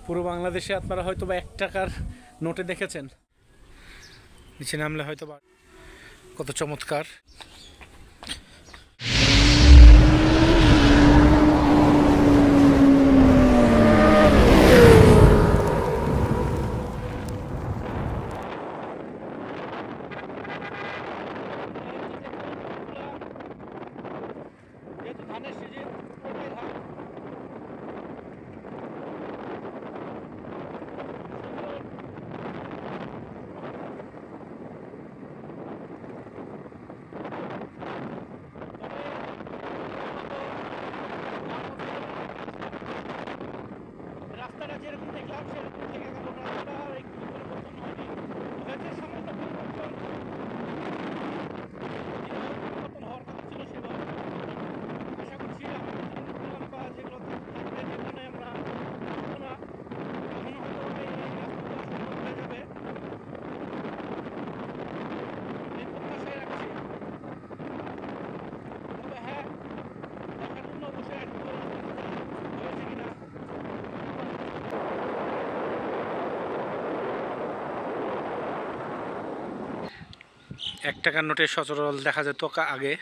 পুরো বাংলাদেশে আপনারা হয়তো বা 1 টাকার নোটে দেখেছেন, নিচে নামলে হয়তো বা কত চমৎকার। রাস্তাটা যেরকম দেখলাম সেরকম থেকে গেল, রাস্তাটা আর একটু পরিবর্তন হয়নি, হয়েছে সামান্য পরিবর্তন, পরিবর্তন হওয়ার কথা ছিল সেবার। আশা করছি আমাদের উন্নয়ন বা যেগুলো থাকবে যেখানে আমরা পাবো না, তখন হয়তো এই রাস্তাগুলো সম্ভব হয়ে যাবে, এই প্রত্যাশায় রাখছি। তবে হ্যাঁ, দেখার জন্য অবশ্যই আসবো হয়েছে কিনা। 1 টাকার নোটের সচরাচর দেখা যেত আগে,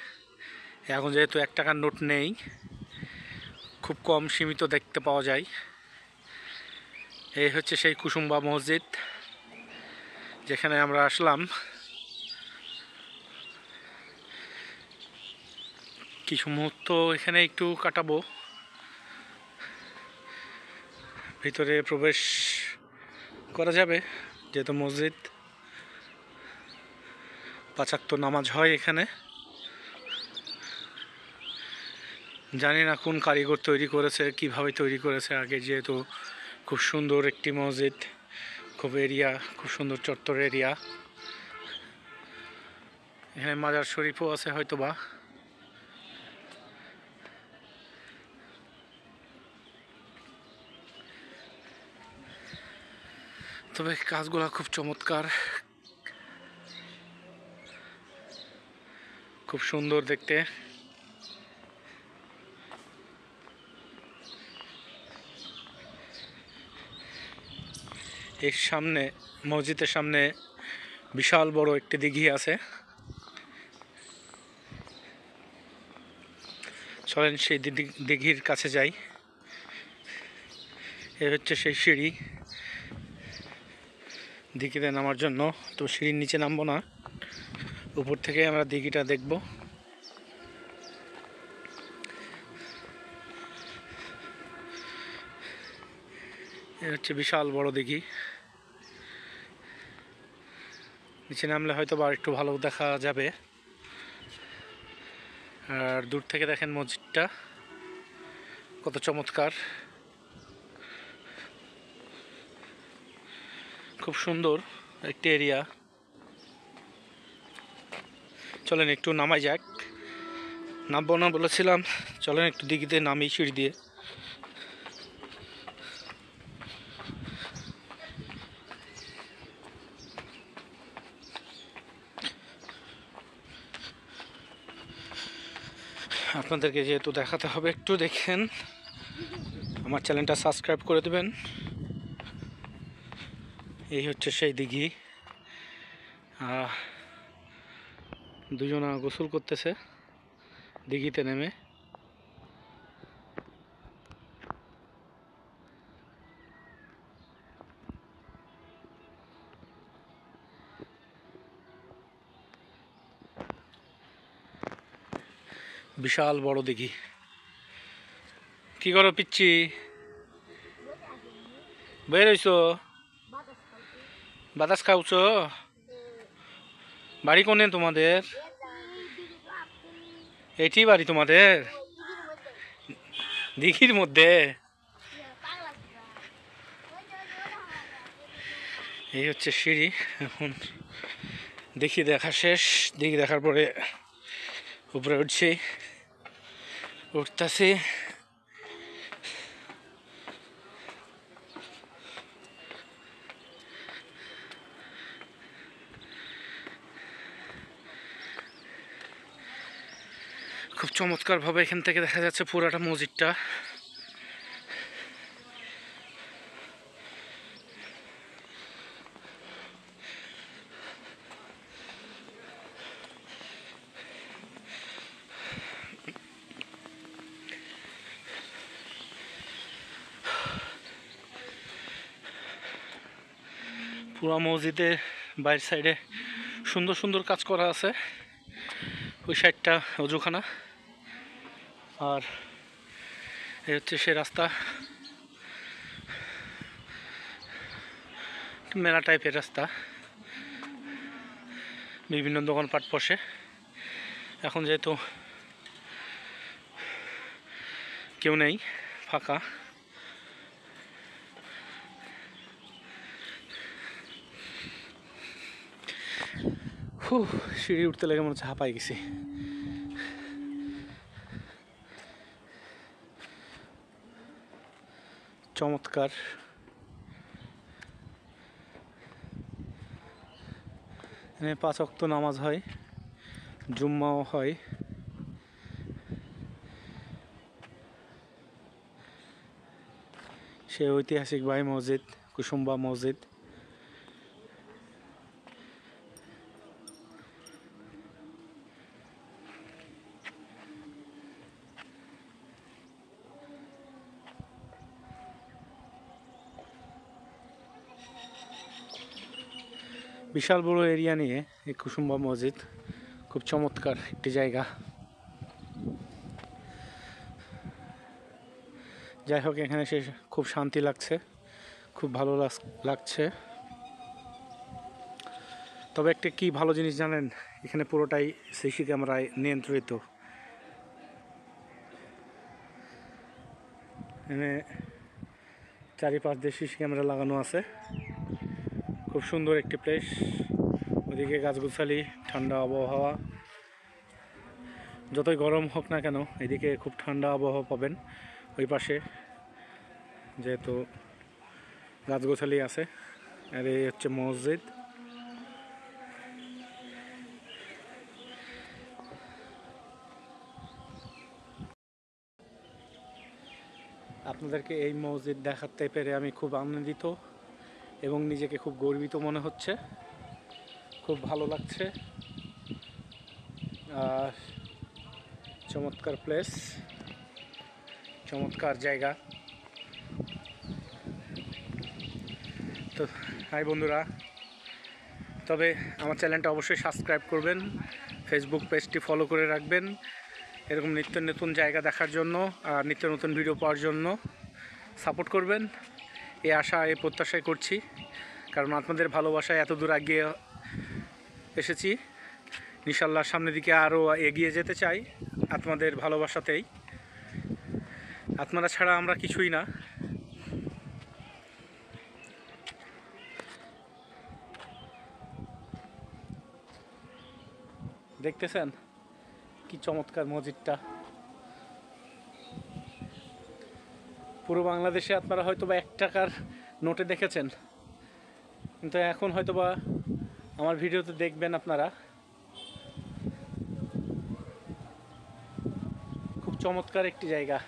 এখন যেহেতু 1 টাকার নোট নেই, খুব কম সীমিত দেখতে পাওয়া যায়। এই হচ্ছে সেই কুসুম্বা মসজিদ যেখানে আমরা আসলাম। কিছু মুহূর্ত এখানে একটু কাটাবো, ভিতরে প্রবেশ করা যাবে যেহেতু মসজিদ, 5 ওয়াক্ত নামাজ হয় এখানে। জানি না কোন কারিগর তৈরি করেছে, কিভাবে তৈরি করেছে। আগে যেহেতু খুব সুন্দর একটি মসজিদ, খুব এরিয়া, খুব সুন্দর চত্বর এরিয়া। এখানে মাজার শরীফও আছে হয়তোবা। তবে কাজগুলো খুব চমৎকার, খুব সুন্দর দেখতে। এর সামনে, মসজিদের সামনে বিশাল বড় একটি দিঘি আছে। চলেন সেই দিঘির কাছে যাই। এ হচ্ছে সেই সিঁড়ি দিঘিতে নামার জন্য। তো সিঁড়ির নিচে নামবো না, উপর থেকে আমরা দিঘিটা দেখব। এ হচ্ছে বিশাল বড় দিঘি। নিচে নামলে হয়তো বা একটু ভালো দেখা যাবে। আর দূর থেকে দেখেন মসজিদটা কত চমৎকার, খুব সুন্দর একটি এরিয়া। চলেন একটু নামাই যাক। নামবো না বলেছিলাম, চলেন একটু দিঘিতে নামি সিঁড়ি দিয়ে। আপনাদেরকে যেহেতু দেখাতে হবে, একটু দেখেন, আমার চ্যানেলটা সাবস্ক্রাইব করে দেবেন। এই হচ্ছে সেই দিঘি। দুজনা গোসল করতেছে দিঘিতে নেমে। বিশাল বড় দিঘি। কি করো পিচ্ছি, বের হইছো? বাতাস খাওছো? বাড়ি কোনে তোমাদের? এটি বাড়ি তোমাদের? দিঘির মধ্যে? এই হচ্ছে সিঁড়ি। এখন দেখি দেখা শেষ, দিঘি দেখার পরে উপরে উঠছি, উঠতেছি। খুব চমৎকার ভাবে এখান থেকে দেখা যাচ্ছে পুরাটা মসজিদটা। পুরা মসজিদের বাইরের সাইডে সুন্দর সুন্দর কাজ করা আছে। ওই সাইডটা অজুখানা, আর এই হচ্ছে সে রাস্তা, মেলা টাইপের রাস্তা, বিভিন্ন দোকানপাট বসে। এখন যেহেতু কেউ নেই, ফাঁকা। সিঁড়ি উঠতে লেগে মনে হচ্ছে হাঁপাই গেছি। চমৎকার। এখানে 5 ওয়াক্ত নামাজ হয়, জুম্মাও হয়। সে ঐতিহাসিক ভাই মসজিদ, কুসুম্বা মসজিদ। বিশাল বড় এরিয়া নিয়ে এই কুসুম্বা মসজিদ, খুব চমৎকার একটি জায়গা। যাই হোক, এখানে সে খুব শান্তি লাগছে, খুব ভালো লাগছে। তবে একটা কি ভালো জিনিস জানেন, এখানে পুরোটাই সিসি ক্যামেরায় নিয়ন্ত্রিত। এখানে চারিপাশ দিয়ে সিসি ক্যামেরা লাগানো আছে। খুব সুন্দর একটি প্লেস। ওদিকে গাছগাছালি, ঠান্ডা আবহাওয়া। যতই গরম হোক না কেন, এদিকে খুব ঠান্ডা আবহাওয়া পাবেন। ওই পাশে যেহেতু গাছগাছালি আছে। আর এই হচ্ছে মসজিদ। আপনাদেরকে এই মসজিদ দেখাতে পেরে আমি খুব আনন্দিত এবং নিজেকে খুব গর্বিত মনে হচ্ছে। খুব ভালো লাগছে। আর চমৎকার প্লেস, চমৎকার জায়গা। তো হাই বন্ধুরা, তবে আমার চ্যানেলটা অবশ্যই সাবস্ক্রাইব করবেন, ফেসবুক পেজটি ফলো করে রাখবেন এরকম নিত্য নতুন জায়গা দেখার জন্য আর নিত্য নতুন ভিডিও পাওয়ার জন্য সাপোর্ট করবেন, এই আশা এই প্রত্যাশাই করছি। কারণ আপনাদের ভালোবাসায় এত দূর এগিয়ে এসেছি। ইনশাল্লাহ সামনের দিকে আরও এগিয়ে যেতে চাই আপনাদের ভালোবাসাতেই। আপনারা ছাড়া আমরা কিছুই না। দেখতেছেন কি চমৎকার মসজিদটা। পুরো বাংলাদেশে আপনারা হয়তোবা 1 টাকার নোটে দেখেছেন, কিন্তু এখন হয়তোবা আমার ভিডিওতে দেখবেন আপনারা। খুব চমৎকার একটি জায়গা।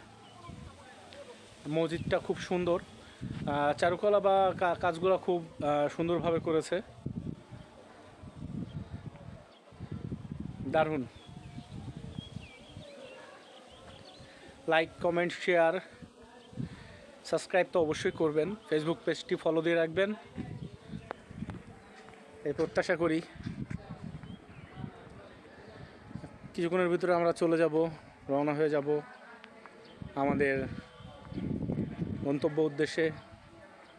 মসজিদটা খুব সুন্দর, চারুকলা বা কাজগুলো খুব সুন্দরভাবে করেছে। দারুণ। লাইক, কমেন্ট, শেয়ার, সাবস্ক্রাইব তো অবশ্যই করবেন। ফেসবুক পেজটি ফলো দিয়ে রাখবেন, এই প্রত্যাশা করি। কিছুক্ষণের ভিতরে আমরা চলে যাব, রওনা হয়ে যাব আমাদের গন্তব্য উদ্দেশ্যে,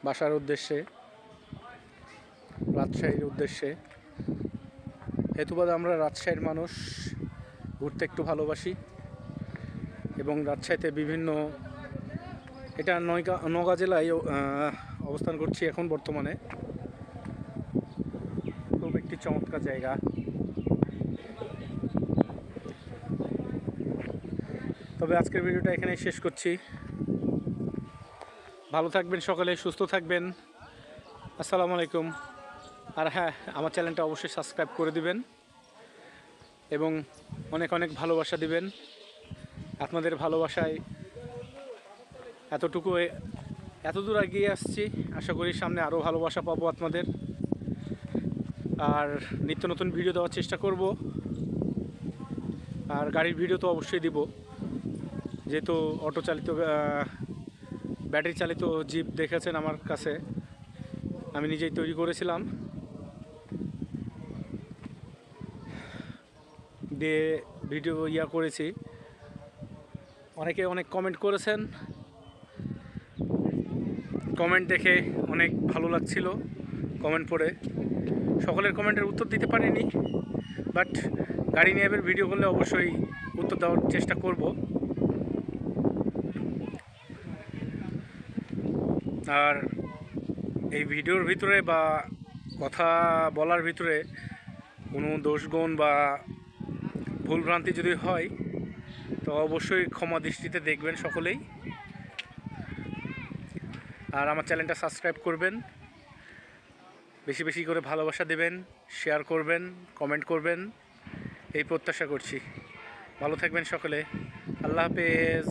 বাসার উদ্দেশ্যে, রাজশাহীর উদ্দেশ্যে। হেতুবাদ আমরা রাজশাহীর মানুষ, ঘুরতে একটু ভালোবাসি এবং রাজশাহীতে বিভিন্ন, এটা নওগাঁ জেলায় অবস্থান করছি এখন বর্তমানে। খুব একটি চমৎকার জায়গা। তবে আজকের ভিডিওটা এখানেই শেষ করছি। ভালো থাকবেন সকলে, সুস্থ থাকবেন। আসসালামু আলাইকুম। আর হ্যাঁ, আমার চ্যানেলটা অবশ্যই সাবস্ক্রাইব করে দিবেন এবং অনেক অনেক ভালোবাসা দিবেন। আপনাদের ভালোবাসায় এত দূর এগিয়ে আসছি। আশা করি সামনে আরও ভালোবাসা পাবো আপনাদের। আর নিত্য নতুন ভিডিও দেওয়ার চেষ্টা করব। আর গাড়ির ভিডিও তো অবশ্যই দিব, যেহেতু অটো চালিত, ব্যাটারি চালিত জিপ দেখেছেন আমার কাছে, আমি নিজেই তৈরি করেছিলাম, দিয়ে ভিডিও করেছি। অনেকে অনেক কমেন্ট করেছেন, কমেন্ট দেখে অনেক ভালো লাগছিল। কমেন্ট পড়ে সকলের কমেন্টের উত্তর দিতে পারিনি, বাট গাড়ি নিয়ে এবার ভিডিও করলে অবশ্যই উত্তর দেওয়ার চেষ্টা করব। আর এই ভিডিওর ভিতরে বা কথা বলার ভিতরে কোনো দোষগুণ বা ভুলভ্রান্তি যদি হয় তো অবশ্যই ক্ষমা দৃষ্টিতে দেখবেন সকলেই। আর আমার চ্যানেলটা সাবস্ক্রাইব করবেন, বেশি বেশি করে ভালোবাসা দেবেন, শেয়ার করবেন, কমেন্ট করবেন, এই প্রত্যাশা করছি। ভালো থাকবেন সকলে। আল্লাহ হাফেজ।